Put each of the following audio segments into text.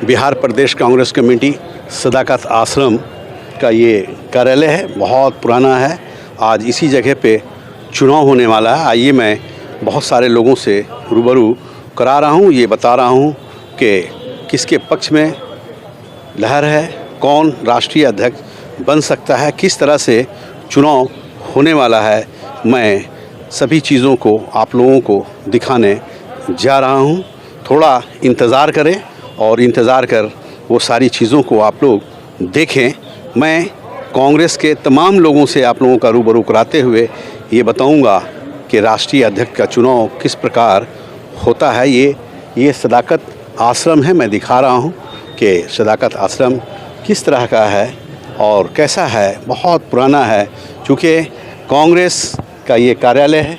बिहार प्रदेश Congress committee Sadaqat Ashram का ये कार्यालय है, बहुत पुराना है। आज इसी जगह पे चुनाव होने वाला है। आइए मैं बहुत सारे लोगों से रूबरू करा रहा हूँ, ये बता रहा हूँ कि किसके पक्ष में लहर है, कौन राष्ट्रीय अध्यक्ष बन सकता है, किस तरह से चुनाव होने वाला है। मैं सभी चीज़ों को आप लोगों को दिखाने जा रहा हूँ। थोड़ा इंतज़ार करें और इंतज़ार कर वो सारी चीज़ों को आप लोग देखें। मैं कांग्रेस के तमाम लोगों से आप लोगों का रूबरू कराते हुए ये बताऊंगा कि राष्ट्रीय अध्यक्ष का चुनाव किस प्रकार होता है। ये सदाकत आश्रम है। मैं दिखा रहा हूँ कि सदाकत आश्रम किस तरह का है और कैसा है। बहुत पुराना है, चूँकि कांग्रेस का ये कार्यालय है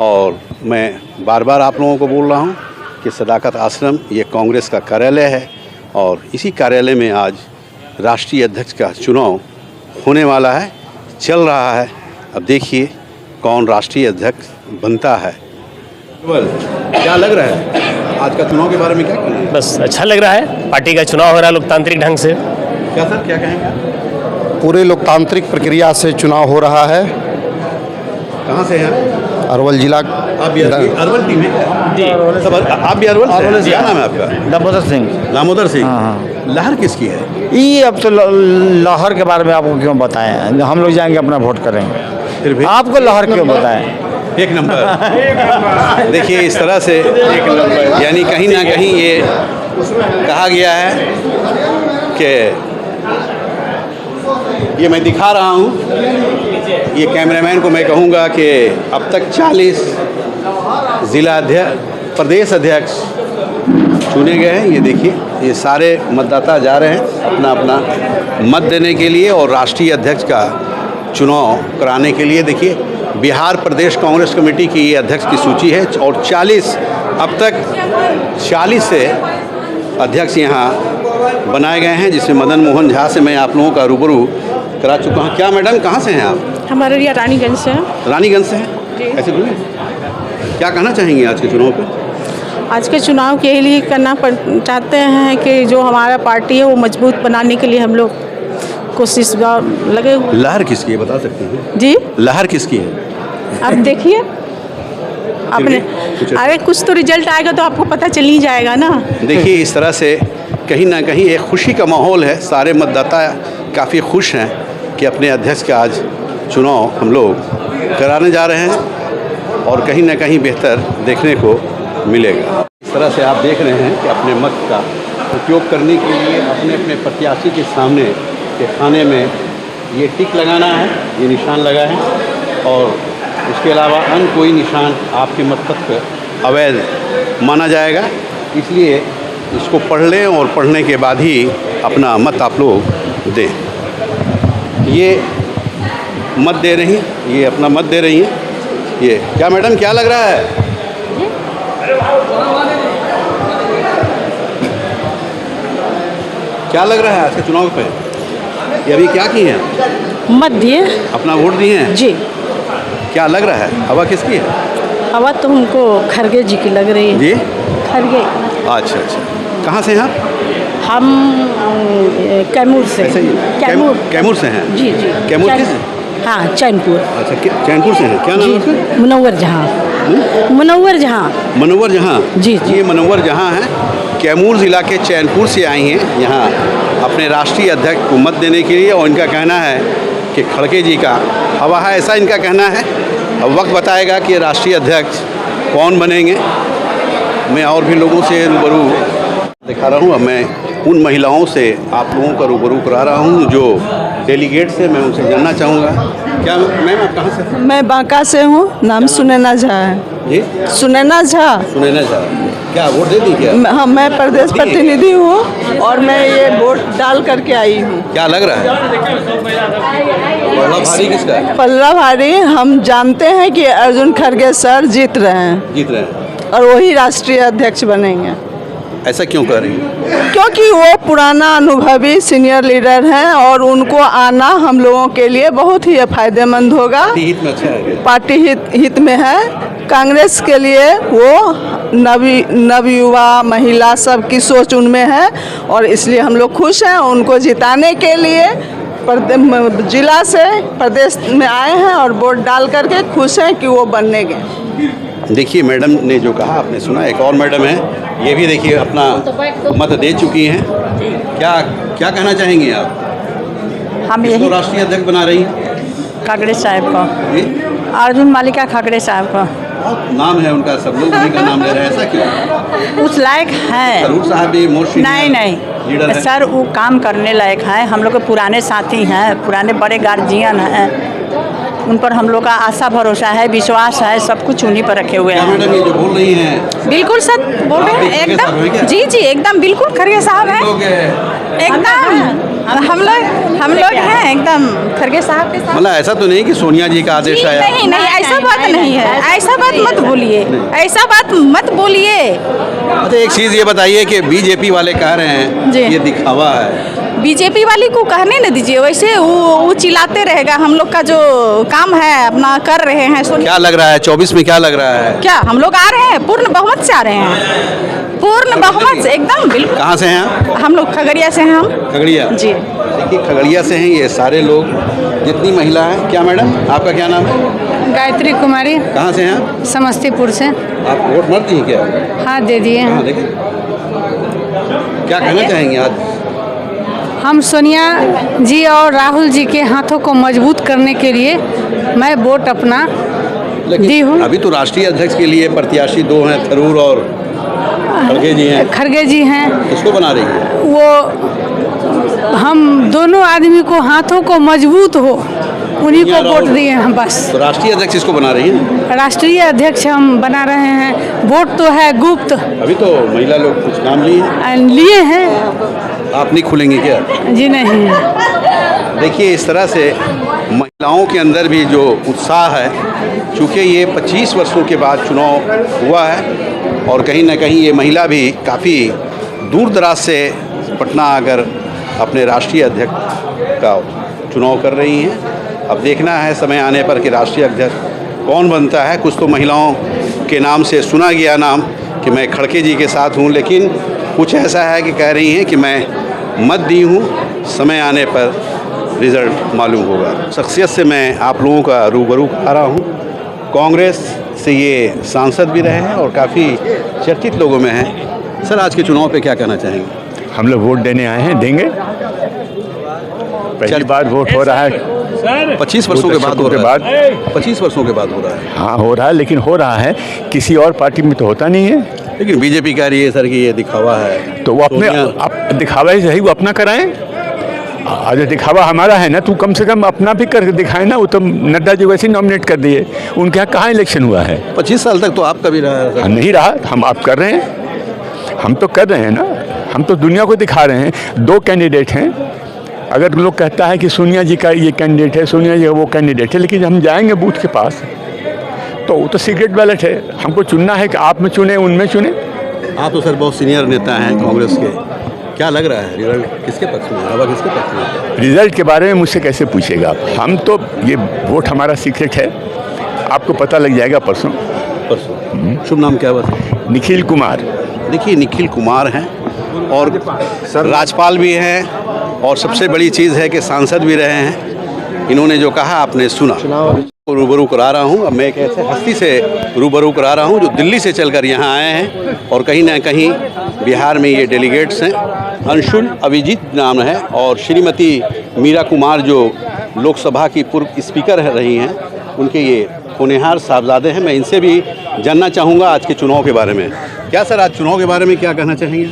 और मैं बार बार आप लोगों को बोल रहा हूँ कि सदाकत आश्रम ये कांग्रेस का कार्यालय है और इसी कार्यालय में आज राष्ट्रीय अध्यक्ष का चुनाव होने वाला है, चल रहा है। अब देखिए कौन राष्ट्रीय अध्यक्ष बनता है। क्या लग रहा है आज का चुनाव के बारे में, क्या कहना है? बस अच्छा लग रहा है, पार्टी का चुनाव हो रहा है लोकतांत्रिक ढंग से। क्या सर, क्या कहेंगे? पूरे लोकतांत्रिक प्रक्रिया से चुनाव हो रहा है। कहाँ से हैं? अरवल जिला। आप भी अरवल टीम है जी? सब आप भी अरवल से हैं? क्या नाम है आपका? दामोदर सिंह। दामोदर सिंह। हाँ। लहर किसकी है? ये अब तो लहर के बारे में आपको क्यों बताएं? हम लोग जाएंगे अपना वोट करेंगे, फिर भी आपको लहर क्यों बताएं? एक नंबर। देखिए इस तरह से यानी कहीं ना कहीं ये कहा गया है कि ये मैं दिखा रहा हूँ, ये कैमरामैन को मैं कहूँगा कि अब तक 40 ज़िला अध्यक्ष, प्रदेश अध्यक्ष चुने गए हैं। ये देखिए ये सारे मतदाता जा रहे हैं अपना अपना मत देने के लिए और राष्ट्रीय अध्यक्ष का चुनाव कराने के लिए। देखिए बिहार प्रदेश कांग्रेस कमेटी की ये अध्यक्ष की सूची है और 40 अब तक 40 से अध्यक्ष यहाँ बनाए गए हैं, जिसमें मदन मोहन झा से मैं आप लोगों का रूबरू करा चुका हूँ। क्या मैडम, कहाँ से हैं आप? हमारे अररिया रानीगंज से हैं। रानीगंज से हैं? जी। ऐसे बोलिए, क्या कहना चाहेंगे आज के चुनाव पे? आज के चुनाव के लिए चाहते हैं कि जो हमारा पार्टी है वो मजबूत बनाने के लिए हम लोग कोशिश लगे हुए। लहर किसकी है, बता सकते हैं जी? लहर किसकी है? अब देखिए आपने, अरे कुछ तो रिजल्ट आएगा तो आपको पता चल ही जाएगा ना। देखिए इस तरह से कहीं ना कहीं एक खुशी का माहौल है। सारे मतदाता काफ़ी खुश हैं कि अपने अध्यक्ष का आज चुनाव हम लोग कराने जा रहे हैं और कहीं ना कहीं बेहतर देखने को मिलेगा। इस तरह से आप देख रहे हैं कि अपने मत का उपयोग करने के लिए अपने अपने प्रत्याशी के सामने के खाने में ये टिक लगाना है, ये निशान लगा है और उसके अलावा अन्य कोई निशान आपके मतपत्र पर अवैध माना जाएगा। इसलिए इसको पढ़ लें और पढ़ने के बाद ही अपना मत आप लोग दें। ये मत दे रही हैं, ये अपना मत दे रही हैं। ये क्या मैडम, क्या लग रहा है? क्या लग रहा है आज के चुनाव पे? ये अभी क्या की हैं? मत दिए, अपना वोट दिए हैं जी। क्या लग रहा है, हवा किसकी है? हवा तो हमको खरगे जी की लग रही है। जी, खरगे। अच्छा अच्छा। कहाँ से हैं आप? हम कैमूर से। ऐसे ही कैमूर से हैं? जी जी। कैमूर किस? हाँ, चैनपुर। अच्छा, चैनपुर से हैं। क्या नाम है उसका? मुनव्वर जहाँ। मुनव्वर जहाँ। मनोवर जहाँ। जी जी। ये मनोवर जहाँ है, कैमूर ज़िला के चैनपुर से आई हैं यहाँ अपने राष्ट्रीय अध्यक्ष को मत देने के लिए और इनका कहना है कि खड़गे जी का हवा है, ऐसा इनका कहना है। अब वक्त बताएगा कि राष्ट्रीय अध्यक्ष कौन बनेंगे। मैं और भी लोगों से रूबरू दिखा रहा हूँ। अब मैं उन महिलाओं से आप लोगों का रूबरू करा रहा हूँ जो डेलीगेट से, मैं उनसे जानना चाहूँगा। क्या मैम, आप कहाँ से? मैं बांका से हूँ, नाम सुनैना झा है। जी, सुनैना झा। सुनैना झा। क्या वोट दे दी क्या? हाँ, मैं प्रदेश प्रतिनिधि हूँ और मैं ये वोट डाल करके आई हूँ। क्या लग रहा है, पल्ला भारी किसका है? पल्ला भारी हम जानते हैं कि अर्जुन खड़गे सर जीत रहे हैं जीत रहे हैं और वही राष्ट्रीय अध्यक्ष बनेंगे। ऐसा क्यों कर रही हैं? क्योंकि वो पुराना अनुभवी सीनियर लीडर हैं और उनको आना हम लोगों के लिए बहुत ही फायदेमंद होगा। हित में अच्छा है। पार्टी हित में है। कांग्रेस के लिए वो नवयुवा महिला सबकी सोच उनमें है और इसलिए हम लोग खुश हैं। उनको जिताने के लिए जिला से प्रदेश में आए हैं और वोट डाल करके खुश हैं कि वो बनने गए। देखिए मैडम ने जो कहा आपने सुना। एक और मैडम है, ये भी देखिए अपना मत दे चुकी हैं। क्या क्या कहना चाहेंगी आप? हम किसको यही राष्ट्रीय अध्यक्ष बना रही हैं? खगड़े साहब को, जी? अर्जुन मालिका खगड़े साहब को। बहुत नाम है उनका, सब लोग उन्हीं का नाम ले रहे हैं, ऐसा क्यों? उस लायक है। थरूर साहब भी मोस्ट नहीं लीडर नहीं है। सर, वो काम करने लायक है। हम लोग के पुराने साथी हैं, पुराने बड़े गार्जियन हैं। उन पर हम लोग का आशा भरोसा है, विश्वास है, सब कुछ उन्हीं पर रखे हुए क्या हैं। मैडम ये जो बोल रही हैं? बिल्कुल सर बोल रहे हैं, खड़गे साहब हैं क्या? एकदम। जी जी एकदम बिल्कुल खड़गे साहब हैं, लोग एकदम। हम लोग हैं एकदम खड़गे साहब के साथ। मतलब ऐसा तो नहीं कि सोनिया जी का आदेश आया? नहीं नहीं, ऐसा बात नहीं है। ऐसा बात मत बोलिए, ऐसा बात मत बोलिए। अच्छा एक चीज़ ये बताइए कि बीजेपी वाले कह रहे हैं जी। ये दिखावा है। बीजेपी वाली को कहने न दीजिए, वैसे वो चिल्लाते रहेगा। हम लोग का जो काम है अपना कर रहे हैं। क्या लग रहा है 24 में, क्या लग रहा है? क्या हम लोग आ रहे हैं? पूर्ण बहुमत से आ रहे हैं, पूर्ण बहुमत से एकदम बिल्कुल। कहाँ से हैं आप? हम लोग खगड़िया से हैं। हम खगड़िया जी। देखिए खगड़िया से हैं ये सारे लोग, जितनी महिला हैं। क्या मैडम आपका क्या नाम है? गायत्री कुमारी, कहाँ से हैं आप? समस्तीपुर से। आप वोट मत दी क्या? हाँ दे दिए। हाँ देखिए, क्या कहना चाहेंगे आज? हम सोनिया जी और राहुल जी के हाथों को मजबूत करने के लिए मैं वोट अपना दी हूँ। अभी तो राष्ट्रीय अध्यक्ष के लिए प्रत्याशी दो हैं, थरूर और खड़गे जी हैं। खड़गे जी हैं, किसको बना रही है? वो हम दोनों आदमी को हाथों को मजबूत हो उन्हीं को वोट दिए हैं बस। तो राष्ट्रीय अध्यक्ष किसको बना रही है? राष्ट्रीय अध्यक्ष हम बना रहे हैं। वोट तो है गुप्त, अभी तो महिला लोग कुछ नाम लिए हैं। आप नहीं खुलेंगे क्या? जी नहीं। देखिए इस तरह से महिलाओं के अंदर भी जो उत्साह है, चूँकि ये 25 वर्षों के बाद चुनाव हुआ है और कहीं ना कहीं ये महिला भी काफ़ी दूर दराज से पटना आकर अपने राष्ट्रीय अध्यक्ष का चुनाव कर रही हैं। अब देखना है समय आने पर कि राष्ट्रीय अध्यक्ष कौन बनता है। कुछ तो महिलाओं के नाम से सुना गया नाम कि मैं खड़गे जी के साथ हूँ, लेकिन कुछ ऐसा है कि कह रही हैं कि मैं मत दी हूँ, समय आने पर रिज़ल्ट मालूम होगा। शख्सियत से मैं आप लोगों का रूबरू आ रहा हूँ। कांग्रेस से ये सांसद भी रहे हैं और काफ़ी चर्चित लोगों में हैं। सर आज के चुनाव पे क्या कहना चाहेंगे? हम लोग वोट देने आए हैं, देंगे। पहली बार वोट हो रहा है 25 वर्षों के बाद हो रहा है। 25 वर्षों के बाद हो रहा है। हाँ हो रहा है, लेकिन हो रहा है किसी और पार्टी में तो होता नहीं है। लेकिन बीजेपी कह रही है सर कि ये दिखावा है। तो वो अपने दिखावा ही सही, वो अपना कराएं। आज दिखावा हमारा है ना, तू कम से कम अपना भी करके दिखाए ना। वो तो नड्डा जी वैसे नॉमिनेट कर दिए, उनके यहाँ कहाँ इलेक्शन हुआ है? 25 साल तक तो आपका भी रहा है। नहीं रहा, हम आप कर रहे हैं, हम तो कर रहे हैं ना। हम तो दुनिया को दिखा रहे हैं। 2 कैंडिडेट हैं। अगर लोग कहता है कि सोनिया जी का ये कैंडिडेट है, सोनिया जी का वो कैंडिडेट है, लेकिन हम जाएंगे बूथ के पास तो वो तो सीक्रेट बैलेट है। हमको चुनना है कि आप में चुने, उनमें चुने। आप तो सर बहुत सीनियर नेता हैं कांग्रेस के, क्या लग रहा है रिजल्ट किसके पक्ष में, हवा किसके पक्ष में? रिजल्ट के बारे में मुझसे कैसे पूछेगा आप? हम तो ये वोट हमारा सीक्रेट है, आपको पता लग जाएगा परसों। शुभ नाम क्या बस? निखिल कुमार। देखिए निखिल कुमार हैं और राज्यपाल भी हैं और सबसे बड़ी चीज़ है कि सांसद भी रहे हैं। इन्होंने जो कहा आपने सुना। रूबरू करा रहा हूँ। अब मैं एक ऐसे हस्ती से रूबरू करा रहा हूँ जो दिल्ली से चलकर यहाँ आए हैं और कहीं ना कहीं बिहार में ये डेलीगेट्स हैं। अंशुल अभिजीत नाम है और श्रीमती मीरा कुमार जो लोकसभा की पूर्व स्पीकर रही हैं, उनके ये होनहार साहबजादे हैं। मैं इनसे भी जानना चाहूँगा आज के चुनाव के बारे में। क्या सर आज चुनाव के बारे में क्या कहना चाहेंगे?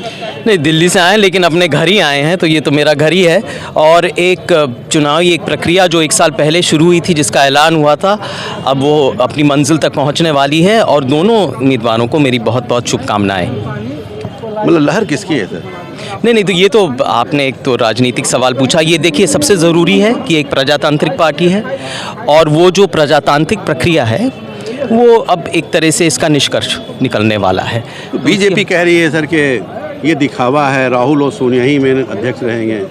नहीं, दिल्ली से आए लेकिन अपने घर ही आए हैं, तो ये तो मेरा घर ही है। और एक चुनावी एक प्रक्रिया जो 1 साल पहले शुरू हुई थी, जिसका ऐलान हुआ था, अब वो अपनी मंजिल तक पहुंचने वाली है और दोनों उम्मीदवारों को मेरी बहुत बहुत शुभकामनाएं। मतलब लहर किसकी है सर? नहीं, तो ये तो आपने एक तो राजनीतिक सवाल पूछा। ये देखिए सबसे ज़रूरी है कि एक प्रजातांत्रिक पार्टी है और वो जो प्रजातांत्रिक प्रक्रिया है वो अब एक तरह से इसका निष्कर्ष निकलने वाला है। बीजेपी कह रही है सर कि ये दिखावा है, राहुल और सोनिया ही में अध्यक्ष रहेंगे?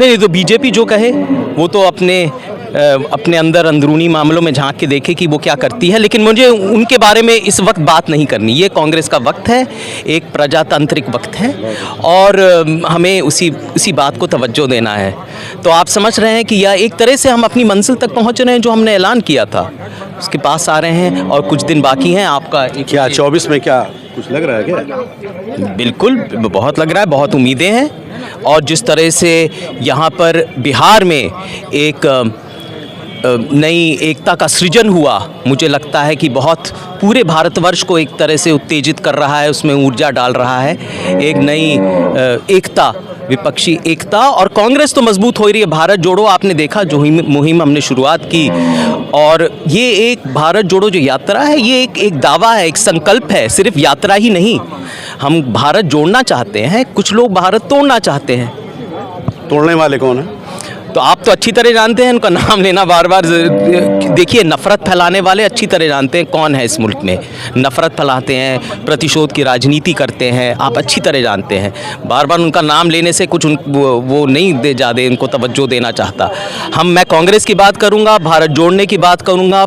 नहीं, तो बीजेपी जो कहे वो तो अपने अंदर अंदरूनी मामलों में झांक के देखे कि वो क्या करती है, लेकिन मुझे उनके बारे में इस वक्त बात नहीं करनी। ये कांग्रेस का वक्त है, एक प्रजातांत्रिक वक्त है और हमें उसी बात को तवज्जो देना है। तो आप समझ रहे हैं कि यह एक तरह से हम अपनी मंजिल तक पहुंच रहे हैं, जो हमने ऐलान किया था उसके पास आ रहे हैं और कुछ दिन बाकी हैं। आपका क्या 24 में क्या कुछ लग रहा है क्या? बिल्कुल बहुत लग रहा है, बहुत उम्मीदें हैं। और जिस तरह से यहाँ पर बिहार में एक नई एकता का सृजन हुआ, मुझे लगता है कि बहुत पूरे भारतवर्ष को एक तरह से उत्तेजित कर रहा है, उसमें ऊर्जा डाल रहा है। एक नई एकता, विपक्षी एकता, और कांग्रेस तो मजबूत हो रही है। भारत जोड़ो आपने देखा जो मुहिम हमने शुरुआत की, और ये एक भारत जोड़ो जो यात्रा है, ये एक दावा है, एक संकल्प है, सिर्फ यात्रा ही नहीं। हम भारत जोड़ना चाहते हैं, कुछ लोग भारत तोड़ना चाहते हैं। तोड़ने वाले कौन है? तो आप तो अच्छी तरह जानते हैं, उनका नाम लेना बार बार, देखिए नफ़रत फैलाने वाले अच्छी तरह जानते हैं कौन है इस मुल्क में। नफ़रत फैलाते हैं, प्रतिशोध की राजनीति करते हैं, आप अच्छी तरह जानते हैं। बार बार उनका नाम लेने से कुछ वो नहीं दे ज़्यादा उनको तवज्जो देना चाहता। मैं कांग्रेस की बात करूँगा, भारत जोड़ने की बात करूँगा,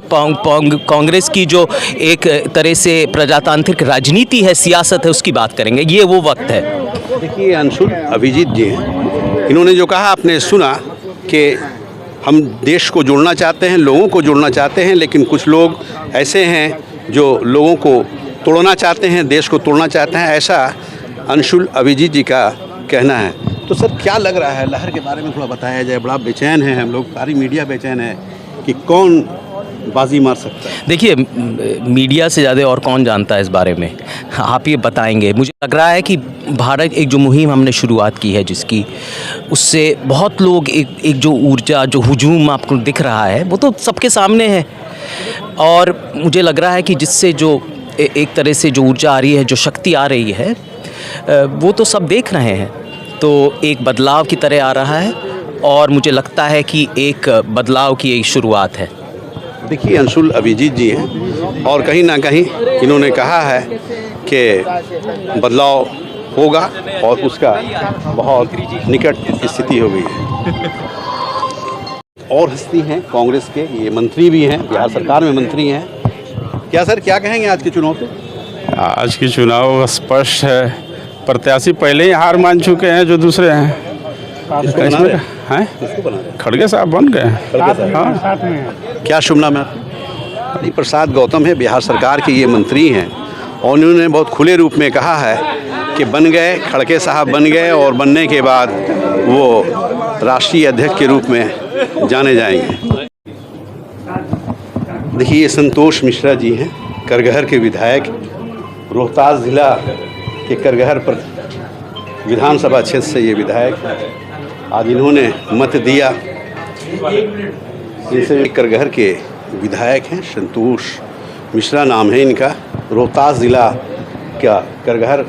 कांग्रेस की जो एक तरह से प्रजातांत्रिक राजनीति है, सियासत है, उसकी बात करेंगे। ये वो वक्त है। देखिए अंशुल अभिजीत जी हैं, इन्होंने जो कहा आपने सुना कि हम देश को जोड़ना चाहते हैं, लोगों को जोड़ना चाहते हैं, लेकिन कुछ लोग ऐसे हैं जो लोगों को तोड़ना चाहते हैं, देश को तोड़ना चाहते हैं, ऐसा अंशुल अभिजीत जी का कहना है। तो सर क्या लग रहा है, लहर के बारे में थोड़ा बताया जाए। बड़ा बेचैन है हम लोग, सारी मीडिया बेचैन है कि कौन बाजी मार सकता है। देखिए मीडिया से ज़्यादा और कौन जानता है इस बारे में, आप ये बताएंगे। मुझे लग रहा है कि भारत एक जो मुहिम हमने शुरुआत की है जिसकी, उससे बहुत लोग एक जो ऊर्जा, जो हुजूम आपको दिख रहा है, वो तो सबके सामने है। और मुझे लग रहा है कि जिससे जो एक तरह से जो ऊर्जा आ रही है, जो शक्ति आ रही है, वो तो सब देख रहे हैं। तो एक बदलाव की तरह आ रहा है और मुझे लगता है कि एक बदलाव की एक शुरुआत है। देखिए अंशुल अभिजीत जी हैं और कहीं ना कहीं इन्होंने कहा है कि बदलाव होगा और उसका बहुत निकट स्थिति हो गई है। और हस्ती हैं कांग्रेस के, ये मंत्री भी हैं, बिहार सरकार में मंत्री हैं। क्या सर क्या कहेंगे आज के चुनाव पे? आज के चुनाव स्पष्ट है, प्रत्याशी पहले ही हार मान चुके हैं जो दूसरे हैं। खड़गे साहब बन गए। हाँ। क्या शुभ नाम है? हरि प्रसाद गौतम है, बिहार सरकार के ये मंत्री हैं और उन्होंने बहुत खुले रूप में कहा है कि बन गए, खड़गे साहब बन गए और बनने के बाद वो राष्ट्रीय अध्यक्ष के रूप में जाने जाएंगे। देखिए संतोष मिश्रा जी हैं, करगहर के विधायक, रोहतास जिला के करगहर पर विधानसभा क्षेत्र से ये विधायक हैं। आज इन्होंने मत दिया। इनसे करगहर के विधायक हैं, संतोष मिश्रा नाम है इनका, रोहतास ज़िला का करगहर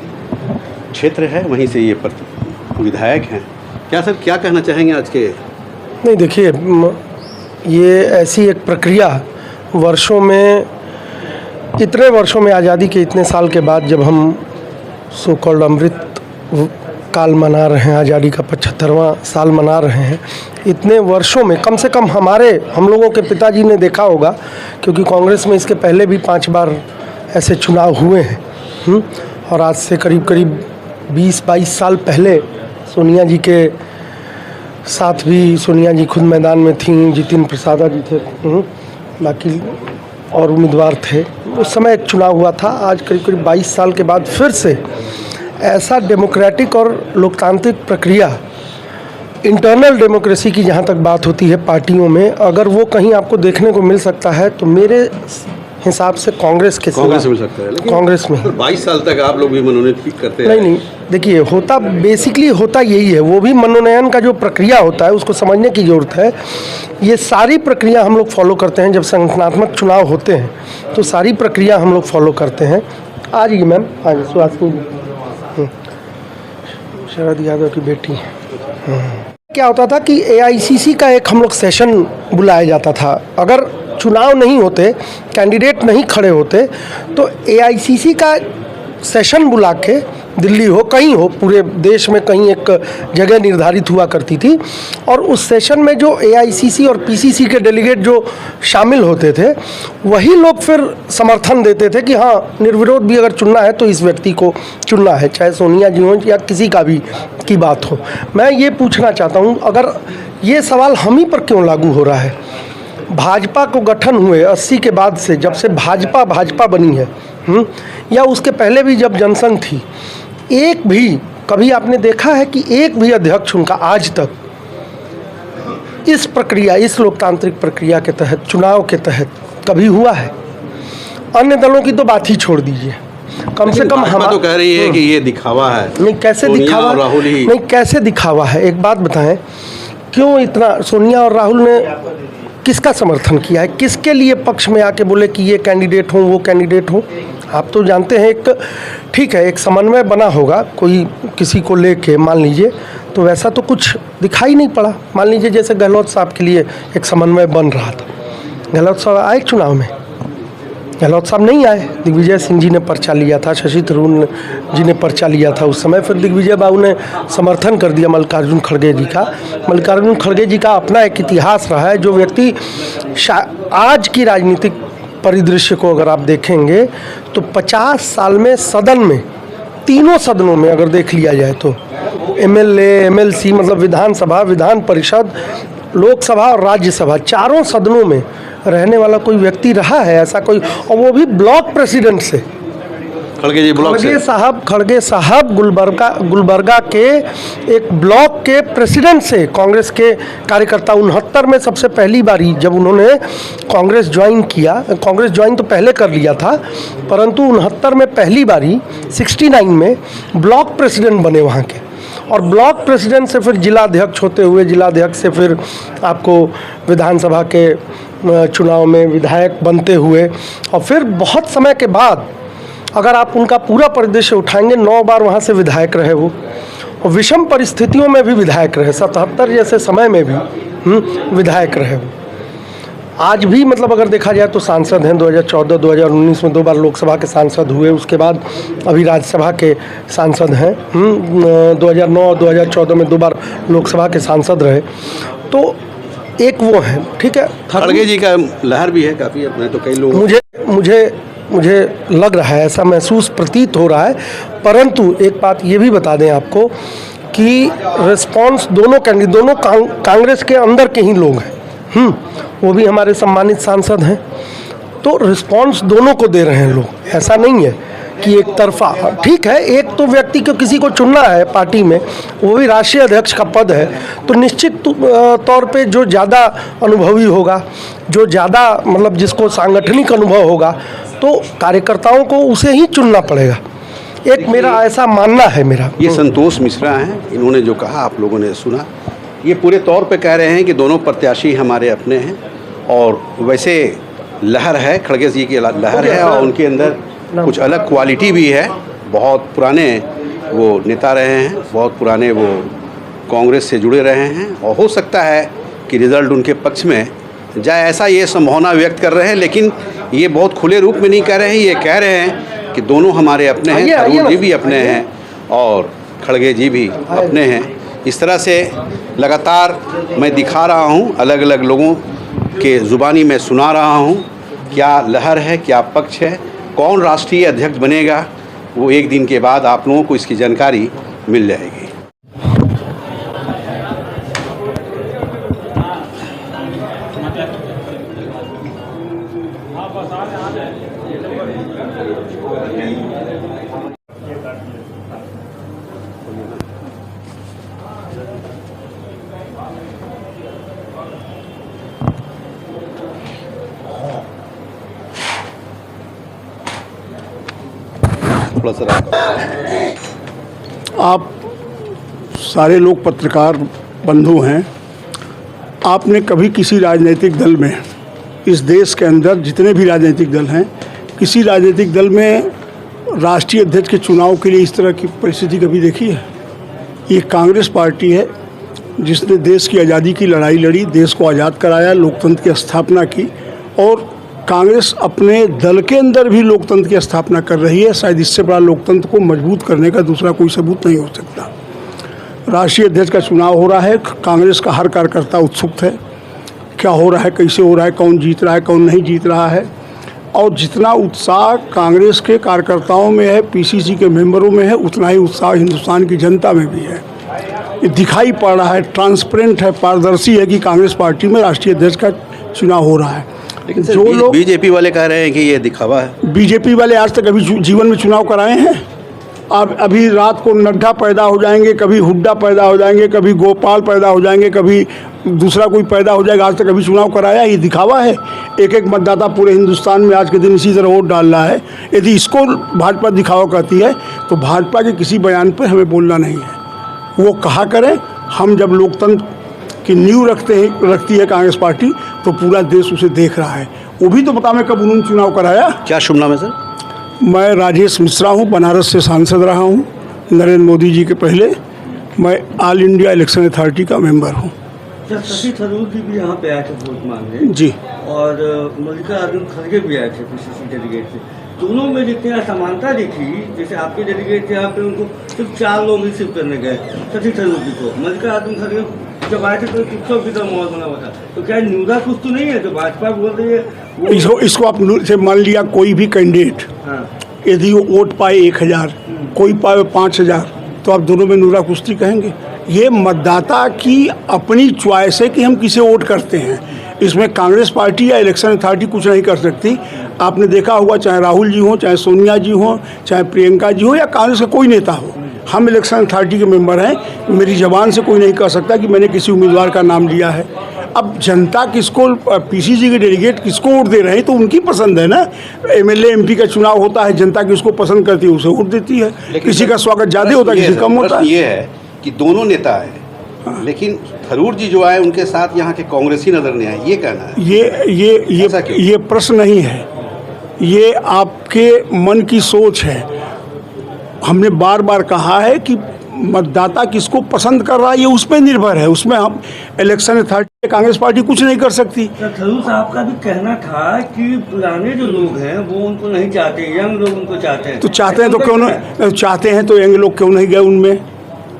क्षेत्र है, वहीं से ये विधायक हैं। क्या सर क्या कहना चाहेंगे आज के? नहीं देखिए, ये ऐसी एक प्रक्रिया वर्षों में, इतने वर्षों में, आज़ादी के इतने साल के बाद जब हम सो कॉल्ड अमृत काल मना रहे हैं, आज़ादी का 75वां साल मना रहे हैं, इतने वर्षों में कम से कम हम लोगों के पिताजी ने देखा होगा, क्योंकि कांग्रेस में इसके पहले भी 5 बार ऐसे चुनाव हुए हैं। और आज से करीब 20-22 साल पहले सोनिया जी के साथ भी, सोनिया जी खुद मैदान में थीं, जितिन प्रसाद जी थे, बाकी और उम्मीदवार थे। उस समय एक चुनाव हुआ था। आज करीब 22 साल के बाद फिर से ऐसा डेमोक्रेटिक और लोकतांत्रिक प्रक्रिया, इंटरनल डेमोक्रेसी की जहाँ तक बात होती है पार्टियों में, अगर वो कहीं आपको देखने को मिल सकता है तो मेरे हिसाब से कांग्रेस मिल सकता है। कांग्रेस में 22 साल तक आप लोग भी मनोनीत करते हैं। नहीं, देखिए बेसिकली होता यही है। वो भी मनोनयन का जो प्रक्रिया होता है उसको समझने की ज़रूरत है। ये सारी प्रक्रिया हम लोग फॉलो करते हैं। जब संगठनात्मक चुनाव होते हैं तो सारी प्रक्रिया हम लोग फॉलो करते हैं। आ जाइए मैम। हाँ जी, सुहासिनी शरद यादव की बेटी। क्या होता था कि AICC का एक हम लोग सेशन बुलाया जाता था। अगर चुनाव नहीं होते, कैंडिडेट नहीं खड़े होते, तो AICC का सेशन बुला के, दिल्ली हो कहीं हो, पूरे देश में कहीं एक जगह निर्धारित हुआ करती थी, और उस सेशन में जो AICC और PCC के डेलीगेट जो शामिल होते थे वही लोग फिर समर्थन देते थे कि हाँ, निर्विरोध भी अगर चुनना है तो इस व्यक्ति को चुनना है, चाहे सोनिया जी हों या किसी का भी की बात हो। मैं ये पूछना चाहता हूँ, अगर ये सवाल हम ही पर क्यों लागू हो रहा है? भाजपा को गठन हुए 80 के बाद से, जब से भाजपा बनी है, या उसके पहले भी जब जनसंघ थी, एक भी कभी आपने देखा है कि एक भी अध्यक्ष उनका आज तक इस प्रक्रिया, इस लोकतांत्रिक प्रक्रिया के तहत, चुनाव के तहत कभी हुआ है? अन्य दलों की तो बात ही छोड़ दीजिए, कम से कम हम तो कह रही है कि ये दिखावा है। नहीं, कैसे दिखावा? राहुल ही नहीं, कैसे दिखावा है? एक बात बताएं, क्यों इतना सोनिया और राहुल ने किसका समर्थन किया है? किसके लिए पक्ष में आके बोले कि ये कैंडिडेट हो, वो कैंडिडेट हो? आप तो जानते हैं, एक ठीक है, एक समन्वय बना होगा कोई किसी को लेके, मान लीजिए, तो वैसा तो कुछ दिखाई नहीं पड़ा। मान लीजिए जैसे गहलोत साहब के लिए एक समन्वय बन रहा था, गहलोत साहब आए चुनाव में? गहलोत साहब नहीं आए। दिग्विजय सिंह जी ने पर्चा लिया था, शशि थरूर जी ने पर्चा लिया था उस समय, फिर दिग्विजय बाबू ने समर्थन कर दिया मल्लिकार्जुन खड़गे जी का। मल्लिकार्जुन खड़गे जी का अपना एक इतिहास रहा है। जो व्यक्ति आज की राजनीतिक परिदृश्य को अगर आप देखेंगे तो 50 साल में सदन में, तीनों सदनों में अगर देख लिया जाए तो, MLA MLC मतलब विधानसभा, विधान परिषद, लोकसभा और राज्यसभा, चारों सदनों में रहने वाला कोई व्यक्ति रहा है ऐसा कोई, और वो भी ब्लॉक प्रेसिडेंट से। खड़गे साहब गुलबर्गा के एक ब्लॉक के प्रेसिडेंट से, कांग्रेस के कार्यकर्ता। 69 में सबसे पहली बारी जब उन्होंने कांग्रेस ज्वाइन किया, कांग्रेस ज्वाइन तो पहले कर लिया था, परंतु 69 में पहली बारी 69 में ब्लॉक प्रेसिडेंट बने वहाँ के, और ब्लॉक प्रेसिडेंट से फिर जिलाध्यक्ष होते हुए, जिलाध्यक्ष से फिर आपको विधानसभा के चुनाव में विधायक बनते हुए, और फिर बहुत समय के बाद अगर आप उनका पूरा परिदृश्य उठाएंगे, 9 बार वहाँ से विधायक रहे वो, और विषम परिस्थितियों में भी विधायक रहे, 77 जैसे समय में भी विधायक रहे वो। आज भी मतलब अगर देखा जाए तो सांसद हैं, 2014 2019 में 2 बार लोकसभा के सांसद हुए, उसके बाद अभी राज्यसभा के सांसद हैं, 2009 2014 में 2 बार लोकसभा के सांसद रहे। तो एक वो है, ठीक है। खड़गे जी का लहर भी है काफ़ी अपने, तो कई लोग मुझे लग रहा है, ऐसा महसूस प्रतीत हो रहा है। परंतु एक बात ये भी बता दें आपको कि रिस्पांस दोनों कांग्रेस के अंदर के ही लोग हैं, वो भी हमारे सम्मानित सांसद हैं, तो रिस्पांस दोनों को दे रहे हैं लोग। ऐसा नहीं है कि एक तरफा, ठीक है, एक तो व्यक्ति को किसी को चुनना है पार्टी में, वो भी राष्ट्रीय अध्यक्ष का पद है, तो निश्चित तौर पे जो ज़्यादा अनुभवी होगा, जो ज़्यादा मतलब जिसको सांगठनिक अनुभव होगा, तो कार्यकर्ताओं को उसे ही चुनना पड़ेगा। एक मेरा ऐसा मानना है मेरा। ये संतोष मिश्रा हैं, इन्होंने जो कहा आप लोगों ने सुना, ये पूरे तौर पे कह रहे हैं कि दोनों प्रत्याशी हमारे अपने हैं, और वैसे लहर है, खड़गे जी की लहर है, और उनके अंदर कुछ अलग क्वालिटी भी है। बहुत पुराने वो नेता रहे हैं, बहुत पुराने वो कांग्रेस से जुड़े रहे हैं, और हो सकता है कि रिज़ल्ट उनके पक्ष में जाए, ऐसा ये संभावना व्यक्त कर रहे हैं। लेकिन ये बहुत खुले रूप में नहीं कह रहे हैं, ये कह रहे हैं कि दोनों हमारे अपने हैं, थरूर जी भी अपने हैं और खड़गे जी भी अपने हैं। इस तरह से लगातार मैं दिखा रहा हूँ, अलग अलग लोगों के ज़ुबानी में सुना रहा हूँ क्या लहर है, क्या पक्ष है, कौन राष्ट्रीय अध्यक्ष बनेगा, वो एक दिन के बाद आप लोगों को इसकी जानकारी मिल जाएगी। आप सारे लोग पत्रकार बंधु हैं, आपने कभी किसी राजनीतिक दल में, इस देश के अंदर जितने भी राजनीतिक दल हैं, किसी राजनीतिक दल में राष्ट्रीय अध्यक्ष के चुनाव के लिए इस तरह की परिस्थिति कभी देखी है? ये कांग्रेस पार्टी है जिसने देश की आज़ादी की लड़ाई लड़ी, देश को आज़ाद कराया, लोकतंत्र की स्थापना की, और कांग्रेस अपने दल के अंदर भी लोकतंत्र की स्थापना कर रही है। शायद इससे बड़ा लोकतंत्र को मजबूत करने का दूसरा कोई सबूत नहीं हो सकता। राष्ट्रीय अध्यक्ष का चुनाव हो रहा है। कांग्रेस का हर कार्यकर्ता उत्सुक है, क्या हो रहा है, कैसे हो रहा है, कौन जीत रहा है, कौन नहीं जीत रहा है। और जितना उत्साह कांग्रेस के कार्यकर्ताओं में है, पीसीसी के मेंबरों में है, उतना ही उत्साह हिंदुस्तान की जनता में भी है। ये दिखाई पड़ रहा है, ट्रांसपेरेंट है, पारदर्शी है कि कांग्रेस पार्टी में राष्ट्रीय अध्यक्ष का चुनाव हो रहा है। लेकिन जो लोग बीजेपी वाले कह रहे हैं कि ये दिखावा है। बीजेपी वाले आज तक अभी जीवन में चुनाव कराए हैं? अब अभी रात को नड्डा पैदा हो जाएंगे, कभी हुड्डा पैदा हो जाएंगे, कभी गोपाल पैदा हो जाएंगे, कभी दूसरा कोई पैदा हो जाएगा। आज तक अभी चुनाव कराया, ये दिखावा है। एक एक मतदाता पूरे हिंदुस्तान में आज के दिन इसी तरह वोट डाल रहा है। यदि इसको भाजपा दिखावा करती है तो भाजपा के किसी बयान पर हमें बोलना नहीं है। वो कहा करें, हम जब लोकतंत्र की नींव रखती है कांग्रेस पार्टी तो पूरा देश उसे देख रहा है। वो भी तो पता मैं कब उन्होंने चुनाव कराया। क्या शुभ नाम है सर? मैं राजेश मिश्रा हूँ, बनारस से सांसद रहा हूँ नरेंद्र मोदी जी के पहले। मैं ऑल इंडिया इलेक्शन अथॉरिटी का मेंबर हूँ। शशि थरूर जी भी यहाँ पे आए थे वोट मांगने जी, और मल्लिकार्जुन खड़गे भी आए थे पीसीसी डेलीगेट से। दोनों में जितनी असमानता दिखी, जैसे आपके डेलीगेट थे, यहाँ पे उनको सिर्फ 4 लोग रिसीव करने गए शशि थरूर जी को। मल्लिकार्जुन खड़गे जब आए थे तो 100 की तरह माहौल बना हुआ था। तो क्या न्यूदा कुछ तो नहीं है जो भाजपा बोल रही है? इसको आप से मान लिया कोई भी कैंडिडेट, यदि वो वोट पाए 1000, कोई पाए 5000, तो आप दोनों में नूरा कुश्ती कहेंगे? ये मतदाता की अपनी चॉइस है कि हम किसे वोट करते हैं। इसमें कांग्रेस पार्टी या इलेक्शन अथॉरिटी कुछ नहीं कर सकती। आपने देखा होगा, चाहे राहुल जी हों, चाहे सोनिया जी हों, चाहे प्रियंका जी हो या कांग्रेस का कोई नेता हो, हम इलेक्शन अथॉरिटी के मेंबर हैं। मेरी ज़बान से कोई नहीं कह सकता कि मैंने किसी उम्मीदवार का नाम लिया है। अब जनता किसको, पीसीसी के डेलीगेट किसको वोट दे रहे हैं तो उनकी पसंद है ना। एमएलए एमपी का चुनाव होता है, जनता किसको पसंद करती है उसे वोट देती है। किसी का स्वागत ज़्यादा होता है, किसी कम होता है। ये है कि दोनों नेता हैं, लेकिन थरूर जी जो आए उनके साथ यहाँ के कांग्रेसी नजर नहीं आए, ये कहना है। ये प्रश्न नहीं है, ये आपके मन की सोच है। हमने बार बार कहा है कि मतदाता किसको पसंद कर रहा है ये उस पर निर्भर है। उसमें हम इलेक्शन अथॉरिटी कांग्रेस पार्टी कुछ नहीं कर सकती। थरूर साहब का भी कहना था कि पुराने जो लोग हैं वो उनको नहीं चाहते, यंग लोग उनको चाहते हैं। तो चाहते हैं तो क्यों नहीं, चाहते हैं तो यंग लोग क्यों नहीं गए उनमें?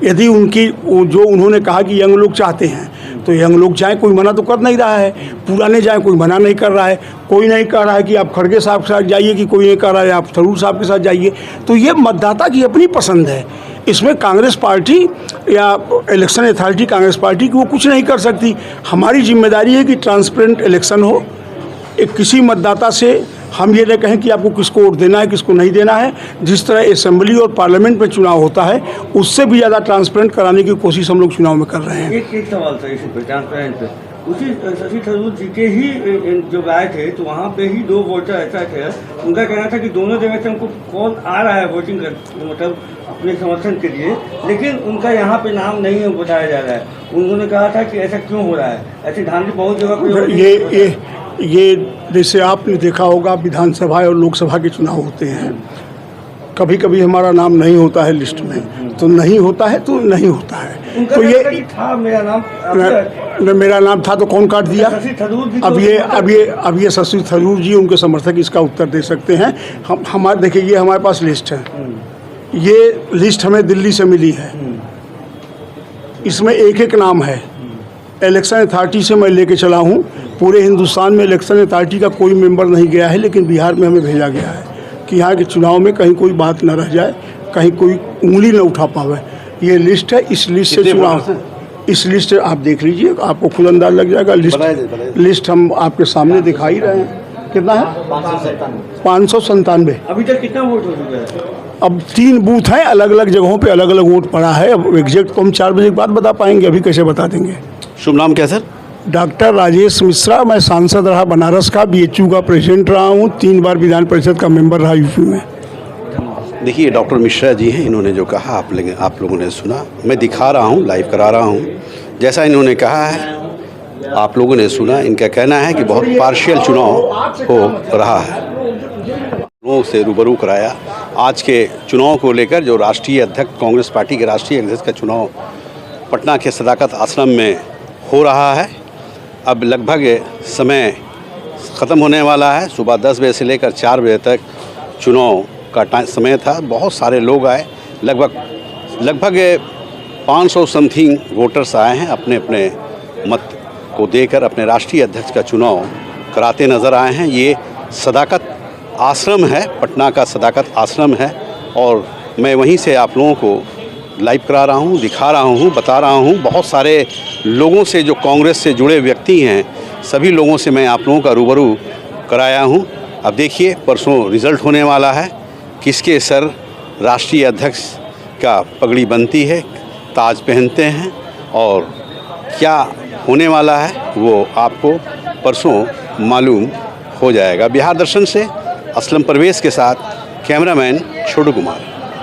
यदि उनकी जो उन्होंने कहा कि यंग लोग चाहते हैं तो यंग लोग जाएं, कोई मना तो कर नहीं रहा है। पुराने जाएं, कोई मना नहीं कर रहा है। कोई नहीं कह रहा है कि आप खड़गे साहब के साथ जाइए, कि कोई नहीं कह रहा है आप थरूर साहब के साथ जाइए। तो ये मतदाता की अपनी पसंद है। इसमें कांग्रेस पार्टी या इलेक्शन अथॉरिटी कांग्रेस पार्टी की वो कुछ नहीं कर सकती। हमारी जिम्मेदारी है कि ट्रांसपेरेंट इलेक्शन हो। किसी मतदाता से हम ये न कहें कि आपको किसको वोट देना है, किसको नहीं देना है। जिस तरह असेंबली और पार्लियामेंट में चुनाव होता है उससे भी ज़्यादा ट्रांसपेरेंट कराने की कोशिश हम लोग चुनाव में कर रहे हैं। एक सवाल था इसी पे, ट्रांसपेरेंट पे। उसी शशि थरूर जी के ही जब आए थे तो वहाँ पे ही 2 वोटर ऐसा थे, उनका कहना था कि दोनों जगह से हमको कॉल आ रहा है वोटिंग कर, मतलब अपने समर्थन के लिए, लेकिन उनका यहाँ पे नाम नहीं बताया जा रहा है। उन्होंने कहा था कि ऐसा क्यों हो रहा है, ऐसी धांधली बहुत जगह पे। ये जैसे आपने देखा होगा, विधानसभा और लोकसभा के चुनाव होते हैं, कभी कभी हमारा नाम नहीं होता है लिस्ट में, तो नहीं होता है तो नहीं होता है। तो ये था मेरा नाम था तो कौन काट दिया? अब ये शशि थरूर जी, उनके समर्थक इसका उत्तर दे सकते हैं। हमारे देखिए, ये हमारे पास लिस्ट है। ये लिस्ट हमें दिल्ली से मिली है। इसमें एक एक नाम है। इलेक्शन अथॉरिटी से मैं लेके चला हूँ। पूरे हिंदुस्तान में इलेक्शन अथॉरिटी का कोई मेंबर नहीं गया है, लेकिन बिहार में हमें भेजा गया है कि यहाँ के चुनाव में कहीं कोई बात न रह जाए, कहीं कोई उंगली न उठा पावे। ये लिस्ट है। इस लिस्ट से चुनाव, इस लिस्ट आप देख लीजिए, आपको खुद अंदाज लग जाएगा। लिस्ट हम आपके सामने दिखा ही रहे हैं। कितना है? 597। अभी तक कितना वोट हो चुका है? अब 3 बूथ हैं, अलग अलग जगहों पे अलग अलग वोट पड़ा है। अब एग्जैक्ट तो हम 4 बजे के बाद बता पाएंगे, अभी कैसे बता देंगे। शुभ नाम क्या सर? डॉक्टर राजेश मिश्रा। मैं सांसद रहा बनारस का, बीएचयू का प्रेसिडेंट रहा हूँ, 3 बार विधान परिषद का मेंबर रहा यूपी में। देखिए, डॉक्टर मिश्रा जी हैं, इन्होंने जो कहा आप लोगों ने सुना। मैं दिखा रहा हूँ, लाइव करा रहा हूँ। जैसा इन्होंने कहा है आप लोगों ने सुना। इनका कहना है कि बहुत पार्शियल चुनाव हो रहा है। लोगों से रूबरू कराया आज के चुनाव को लेकर। जो राष्ट्रीय अध्यक्ष, कांग्रेस पार्टी के राष्ट्रीय अध्यक्ष का चुनाव पटना के सदाकत आश्रम में हो रहा है। अब लगभग समय ख़त्म होने वाला है। सुबह 10 बजे से लेकर 4 बजे तक चुनाव का समय था। बहुत सारे लोग आए, लगभग 500 समथिंग वोटर्स आए हैं, अपने अपने मत को देकर अपने राष्ट्रीय अध्यक्ष का चुनाव कराते नज़र आए हैं। ये सदाकत आश्रम है, पटना का सदाकत आश्रम है, और मैं वहीं से आप लोगों को लाइव करा रहा हूँ, दिखा रहा हूँ, बता रहा हूँ। बहुत सारे लोगों से जो कांग्रेस से जुड़े व्यक्ति हैं, सभी लोगों से मैं आप लोगों का रूबरू कराया हूँ। अब देखिए परसों रिज़ल्ट होने वाला है, किसके सर राष्ट्रीय अध्यक्ष का पगड़ी बनती है, ताज पहनते हैं, और क्या होने वाला है वो आपको परसों मालूम हो जाएगा। बिहार दर्शन से असलम परवेज़ के साथ कैमरामैन छोटू कुमार।